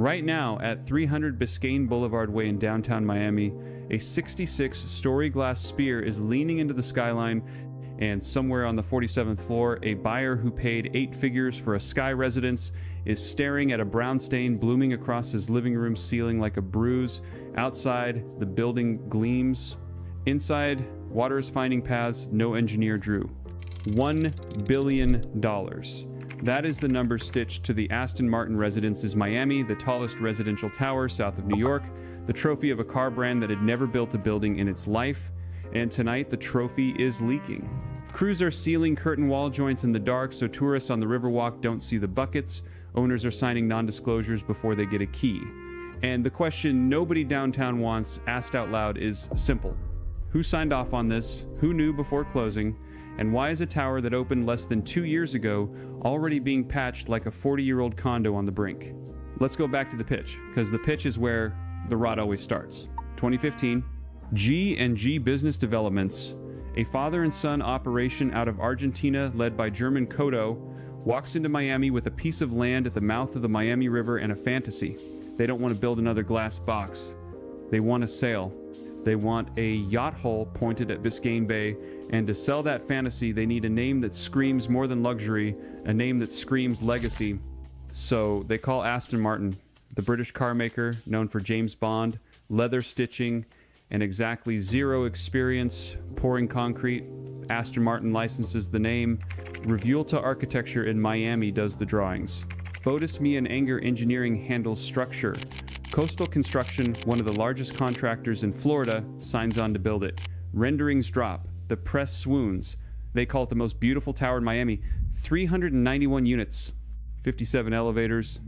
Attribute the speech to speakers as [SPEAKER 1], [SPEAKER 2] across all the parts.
[SPEAKER 1] Right now, at 300 Biscayne Boulevard Way in downtown Miami, a 66-story glass sphere is leaning into the skyline, and somewhere on the 47th floor, a buyer who paid 8 figures for a sky residence is staring at a brown stain blooming across his living room ceiling like a bruise. Outside, the building gleams. Inside, water is finding paths no engineer drew. $1 billion. That is the number stitched to the Aston Martin Residences Miami, the tallest residential tower south of New York, the trophy of a car brand that had never built a building in its life. And tonight, the trophy is leaking. Crews are sealing curtain wall joints in the dark so tourists on the Riverwalk don't see the buckets. Owners are signing non-disclosures before they get a key. And the question nobody downtown wants asked out loud is simple. Who signed off on this? Who knew before closing? And why is a tower that opened less than 2 years ago already being patched like a 40-year-old condo on the brink? Let's go back to the pitch, because the pitch is where the rot always starts. 2015, G&G Business Developments, a father and son operation out of Argentina led by German Coto, walks into Miami with a piece of land at the mouth of the Miami River and a fantasy. They don't want to build another glass box. They want a sail. They want a yacht hull pointed at Biscayne Bay, and to sell that fantasy, they need a name that screams more than luxury, a name that screams legacy. So they call Aston Martin, the British car maker known for James Bond, leather stitching, and exactly zero experience pouring concrete. Aston Martin licenses the name. Revuelta Architecture in Miami does the drawings. Fotis Me and Anger Engineering handles structure. Coastal Construction, one of the largest contractors in Florida, signs on to build it. Renderings drop. The press swoons. They call it the most beautiful tower in Miami. 391 units, 57 elevators,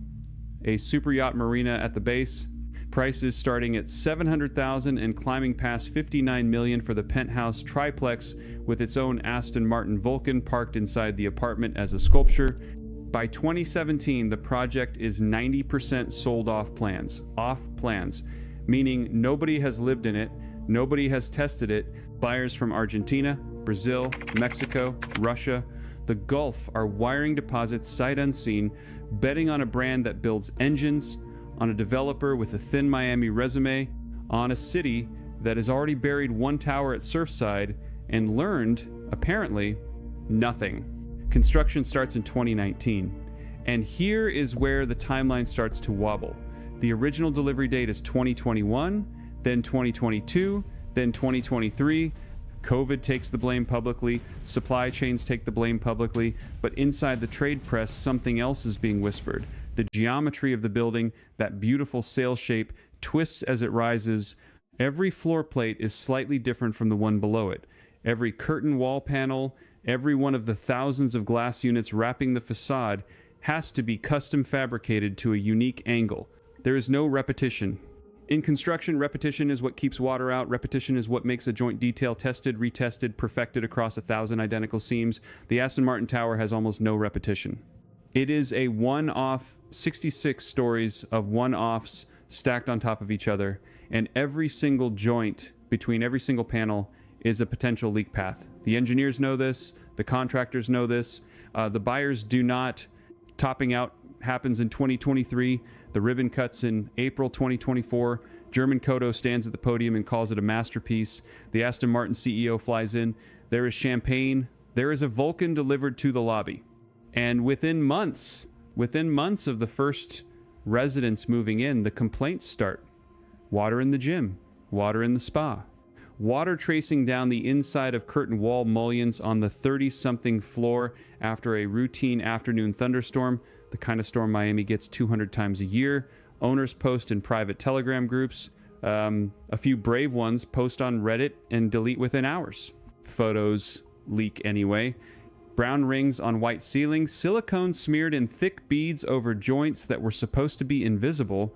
[SPEAKER 1] a super yacht marina at the base. Prices starting at $700,000 and climbing past $59 million for the penthouse triplex with its own Aston Martin Vulcan parked inside the apartment as a sculpture. By 2017, the project is 90% sold off plans, meaning nobody has lived in it, nobody has tested it. Buyers from Argentina, Brazil, Mexico, Russia, the Gulf are wiring deposits sight unseen, betting on a brand that builds engines, on a developer with a thin Miami resume, on a city that has already buried one tower at Surfside and learned, apparently, nothing. Construction starts in 2019. And here is where the timeline starts to wobble. The original delivery date is 2021, then 2022, then 2023. COVID takes the blame publicly, supply chains take the blame publicly, but inside the trade press, something else is being whispered. The geometry of the building, that beautiful sail shape, twists as it rises. Every floor plate is slightly different from the one below it. Every curtain wall panel, every one of the thousands of glass units wrapping the facade has to be custom fabricated to a unique angle. There is no repetition. In construction, repetition is what keeps water out. Repetition is what makes a joint detail tested, retested, perfected across 1,000 identical seams. The Aston Martin Tower has almost no repetition. It is a one-off, 66 stories of one-offs stacked on top of each other, and every single joint between every single panel is a potential leak path. The engineers know this, the contractors know this, the buyers do not. Topping out happens in 2023, the ribbon cuts in April 2024, German Coto stands at the podium and calls it a masterpiece, the Aston Martin CEO flies in, there is champagne, there is a Vulcan delivered to the lobby. And within months of the first residents moving in, the complaints start. Water in the gym, water in the spa, water tracing down the inside of curtain wall mullions on the 30-something floor after a routine afternoon thunderstorm, the kind of storm Miami gets 200 times a year. Owners post in private Telegram groups. A few brave ones post on Reddit and delete within hours. Photos leak anyway. Brown rings on white ceilings, silicone smeared in thick beads over joints that were supposed to be invisible.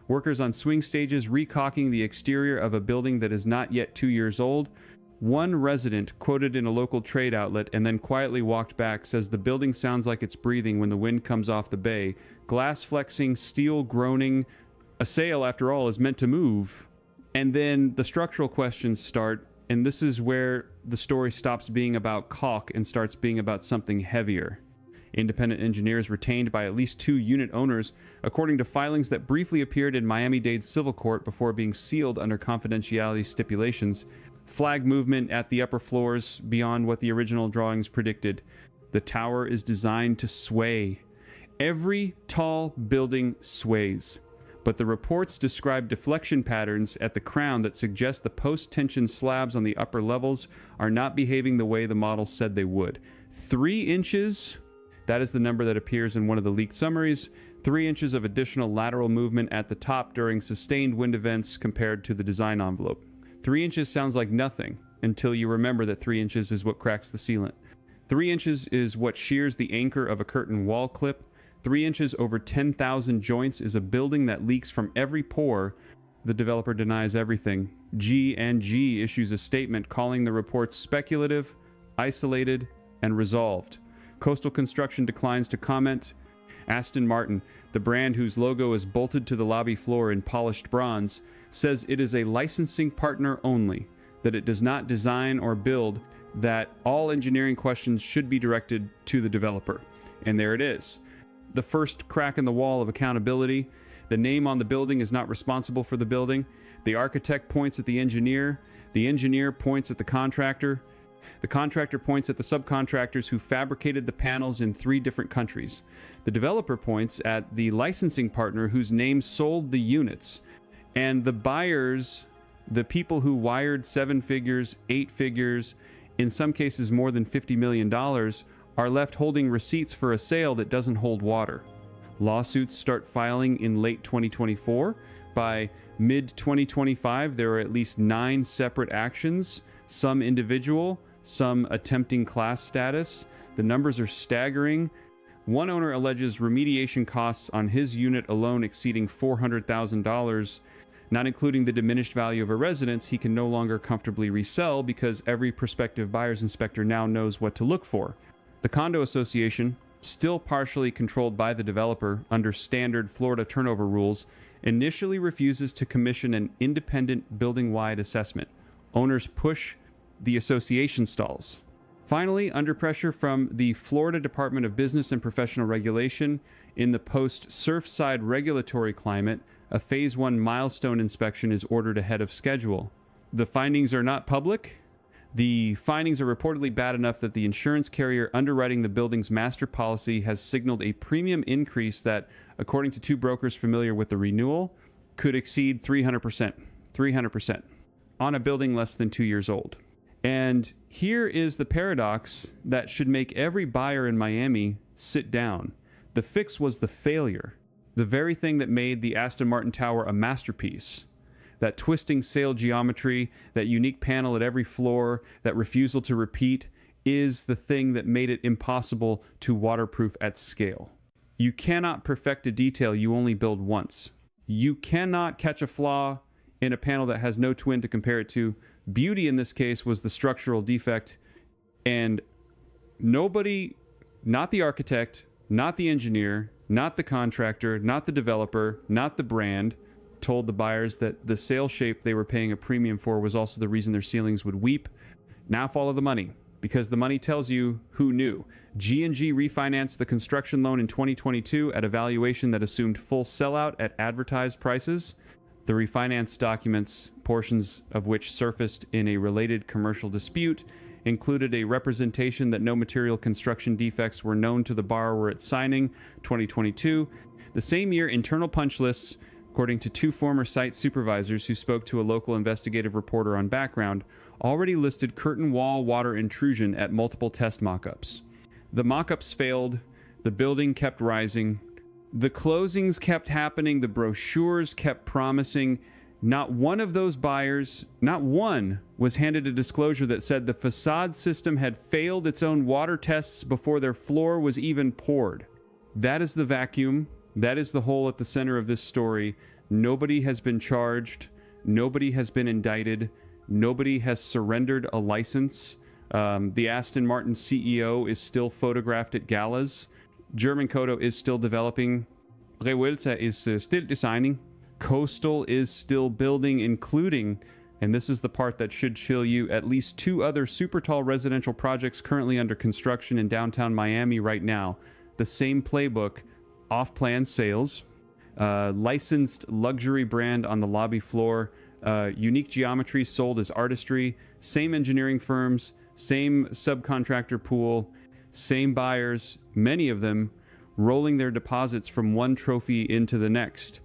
[SPEAKER 1] Workers on swing stages recaulking the exterior of a building that is not yet 2 years old. One resident quoted in a local trade outlet and then quietly walked back says the building sounds like it's breathing when the wind comes off the bay. Glass flexing, steel groaning. A sail, after all, is meant to move. And then the structural questions start, and this is where the story stops being about caulk and starts being about something heavier. Independent engineers retained by at least 2 unit owners, according to filings that briefly appeared in Miami-Dade's civil court before being sealed under confidentiality stipulations. Flag movement at the upper floors beyond what the original drawings predicted. The tower is designed to sway. Every tall building sways, but the reports describe deflection patterns at the crown that suggest the post-tension slabs on the upper levels are not behaving the way the model said they would. 3 inches, that is the number that appears in one of the leaked summaries, 3 inches of additional lateral movement at the top during sustained wind events compared to the design envelope. 3 inches sounds like nothing until you remember that 3 inches is what cracks the sealant. 3 inches is what shears the anchor of a curtain wall clip. 3 inches over 10,000 joints is a building that leaks from every pore. The developer denies everything. G&G issues a statement calling the reports speculative, isolated, and resolved. Coastal Construction declines to comment. Aston Martin, the brand whose logo is bolted to the lobby floor in polished bronze, says it is a licensing partner only, that it does not design or build, that all engineering questions should be directed to the developer. And there it is. The first crack in the wall of accountability. The name on the building is not responsible for the building. The architect points at the engineer points at the contractor points at the subcontractors who fabricated the panels in 3 different countries. The developer points at the licensing partner whose name sold the units. And the buyers, the people who wired 7 figures, 8 figures, in some cases more than $50 million, are left holding receipts for a sale that doesn't hold water. Lawsuits start filing in late 2024. By mid-2025, there are at least 9 separate actions, some individual, some attempting class status. The numbers are staggering. One owner alleges remediation costs on his unit alone exceeding $400,000, not including the diminished value of a residence he can no longer comfortably resell because every prospective buyer's inspector now knows what to look for. The Condo Association, still partially controlled by the developer under standard Florida turnover rules, initially refuses to commission an independent building-wide assessment. Owners push, the association stalls. Finally, under pressure from the Florida Department of Business and Professional Regulation, in the post-Surfside regulatory climate, a Phase 1 milestone inspection is ordered ahead of schedule. The findings are not public. The findings are reportedly bad enough that the insurance carrier underwriting the building's master policy has signaled a premium increase that, according to 2 brokers familiar with the renewal, could exceed 300%. 300% on a building less than 2 years old. And here is the paradox that should make every buyer in Miami sit down. The fix was the failure. The very thing that made the Aston Martin Tower a masterpiece. That twisting sail geometry, that unique panel at every floor, that refusal to repeat, is the thing that made it impossible to waterproof at scale. You cannot perfect a detail you only build once. You cannot catch a flaw in a panel that has no twin to compare it to. Beauty in this case was the structural defect, and nobody, not the architect, not the engineer, not the contractor, not the developer, not the brand, told the buyers that the sail shape they were paying a premium for was also the reason their ceilings would weep. Now follow the money, because the money tells you who knew. G&G refinanced the construction loan in 2022 at a valuation that assumed full sellout at advertised prices. The refinance documents, portions of which surfaced in a related commercial dispute, included a representation that no material construction defects were known to the borrower at signing, 2022. The same year, internal punch lists, according to 2 former site supervisors who spoke to a local investigative reporter on background, already listed curtain wall water intrusion at multiple test mock-ups. The mock-ups failed, the building kept rising, the closings kept happening, the brochures kept promising. Not one of those buyers, not one, was handed a disclosure that said the facade system had failed its own water tests before their floor was even poured. That is the vacuum. That is the hole at the center of this story. Nobody has been charged. Nobody has been indicted. Nobody has surrendered a license. The Aston Martin CEO is still photographed at galas. German Coto is still developing. Revuelta is still designing. Coastal is still building, including, and this is the part that should chill you, at least 2 other super tall residential projects currently under construction in downtown Miami right now. the same playbook, off-plan sales, licensed luxury brand on the lobby floor, unique geometry sold as artistry, same engineering firms, same subcontractor pool, same buyers, many of them rolling their deposits from one trophy into the next.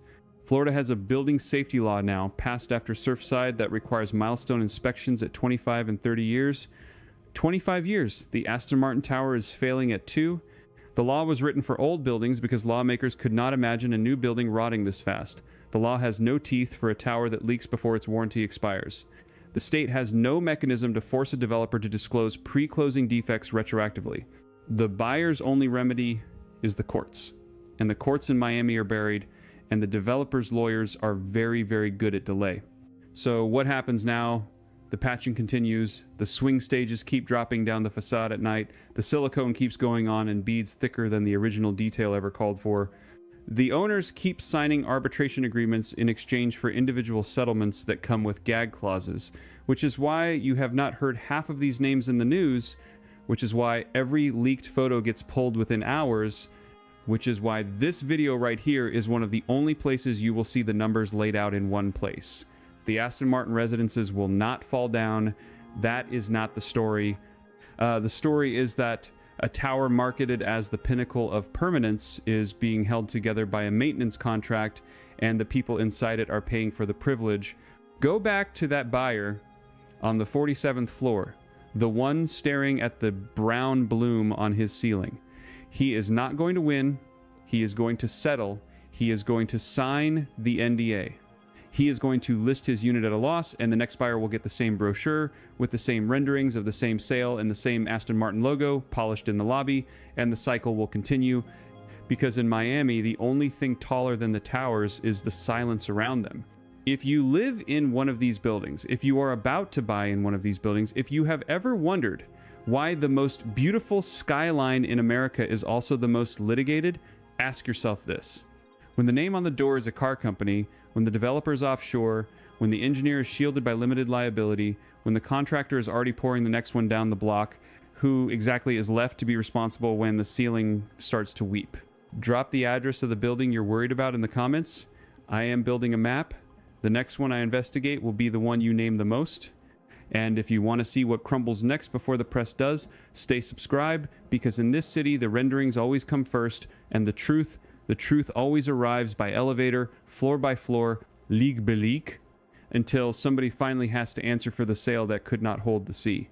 [SPEAKER 1] Florida has a building safety law now, passed after Surfside, that requires milestone inspections at 25 and 30 years. 25 years. The Aston Martin Tower is failing at 2. The law was written for old buildings because lawmakers could not imagine a new building rotting this fast. The law has no teeth for a tower that leaks before its warranty expires. The state has no mechanism to force a developer to disclose pre-closing defects retroactively. The buyer's only remedy is the courts. And the courts in Miami are buried, and the developer's lawyers are very, very good at delay. So what happens now? The patching continues, the swing stages keep dropping down the facade at night, the silicone keeps going on in beads thicker than the original detail ever called for. The owners keep signing arbitration agreements in exchange for individual settlements that come with gag clauses, which is why you have not heard half of these names in the news, which is why every leaked photo gets pulled within hours, which is why this video right here is one of the only places you will see the numbers laid out in one place. The Aston Martin Residences will not fall down. That is not the story. The story is that a tower marketed as the pinnacle of permanence is being held together by a maintenance contract, and the people inside it are paying for the privilege. Go back to that buyer on the 47th floor, the one staring at the brown bloom on his ceiling. He is not going to win. He is going to settle. He is going to sign the NDA. He is going to list his unit at a loss, and the next buyer will get the same brochure with the same renderings of the same sale and the same Aston Martin logo polished in the lobby, and the cycle will continue, because in Miami, the only thing taller than the towers is the silence around them. If you live in one of these buildings, if you are about to buy in one of these buildings, if you have ever wondered why the most beautiful skyline in America is also the most litigated, ask yourself this. When the name on the door is a car company, when the developer is offshore, when the engineer is shielded by limited liability, when the contractor is already pouring the next one down the block, who exactly is left to be responsible when the ceiling starts to weep? Drop the address of the building you're worried about in the comments. I am building a map. The next one I investigate will be the one you name the most. And if you want to see what crumbles next before the press does, stay subscribed, because in this city the renderings always come first, and the truth always arrives by elevator, floor by floor, league by league, until somebody finally has to answer for the sail that could not hold the sea.